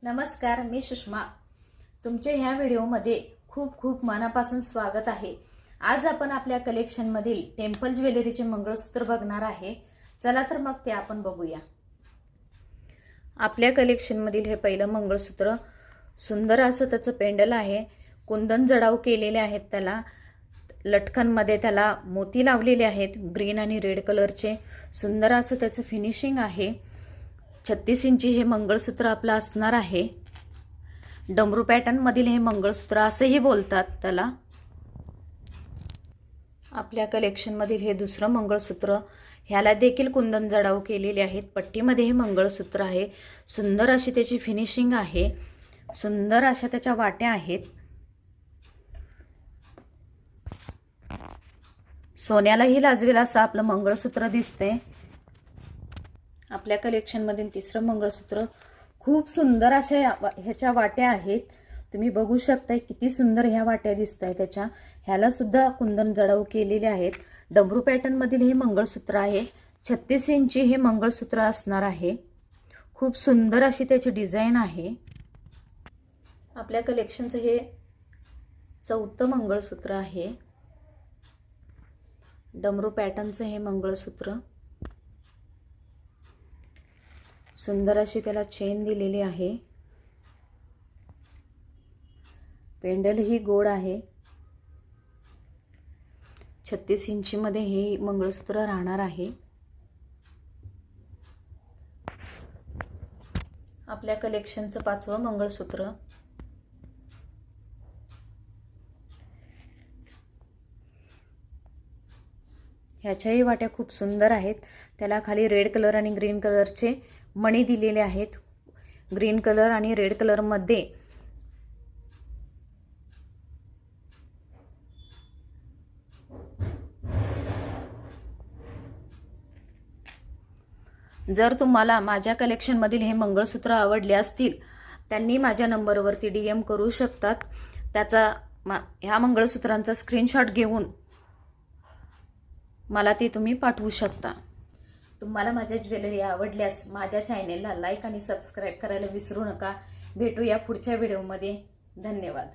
नमस्कार, मी सुषमा. तुमचे ह्या व्हिडिओमध्ये खूप खूप मनापासून स्वागत आहे. आज आपण आपल्या कलेक्शनमधील टेम्पल ज्वेलरीचे मंगळसूत्र बघणार आहे. चला तर मग ते आपण बघूया. आपल्या कलेक्शनमधील हे पहिलं मंगळसूत्र सुंदर असं त्याचं पेंडल आहे. कुंदन जडाव केलेले आहेत. त्याला लटकनमध्ये त्याला मोती लावलेले आहेत, ग्रीन आणि रेड कलरचे. सुंदर असं त्याचं फिनिशिंग आहे. 36 इंची हे मंगळसूत्र आपलं असणार आहे. डमरू पॅटर्न मधील हे मंगळसूत्र असेही बोलतात त्याला. आपल्या कलेक्शन मधील हे दुसरं मंगळसूत्र, ह्याला देखील कुंदन जडाव केलेले आहेत. पट्टीमध्ये हे मंगळसूत्र आहे. सुंदर अशी त्याची फिनिशिंग आहे. सुंदर अशा त्याच्या वाट्या आहेत. सोन्यालाही लाजवेल असं आपलं मंगळसूत्र दिसते. आपल्या कलेक्शन मधील तिसरं मंगळसूत्र खूप सुंदर अशा ह्याच्या वाट्या आहेत. तुम्ही बघू शकता किती सुंदर ह्या वाट्या दिसताय त्याच्या. ह्याला सुद्धा कुंदन जडाव केलेले आहेत. डमरू पॅटर्न मधील हे मंगळसूत्र आहे. 36 इंची हे मंगळसूत्र असणार आहे. खूप सुंदर अशी त्याची डिझाइन आहे. आपल्या कलेक्शनचं हे चौथं मंगळसूत्र आहे. डमरू पॅटर्नचं हे मंगळसूत्र. सुंदर अशी त्याला चेन दिलेली आहे. पेंडल ही गोड आहे. 36 इंची मध्ये हे मंगळसूत्र राहणार आहे. आपल्या कलेक्शनचं पाचवं मंगळसूत्र. ह्याच्याही वाट्या खूप सुंदर आहेत. त्याला खाली रेड कलर आणि ग्रीन कलरचे मणी दिलेले आहेत. ग्रीन कलर आणि रेड कलर मध्ये जर तुम्हाला माझ्या कलेक्शन मधील हे मंगळसूत्र आवडले असतील, त्यांनी माझ्या नंबरवरती DM करू शकतात. त्याचा ह्या मंगळसूत्रांचा स्क्रीनशॉट घेऊन मला ते तुम्ही पाठवू शकता. तुम्हाला माझ्या ज्वेलरी आवडल्यास माझ्या चॅनेलला लाईक आणि सबस्क्राईब करायला विसरू नका. भेटूया पुढच्या व्हिडिओमध्ये. धन्यवाद.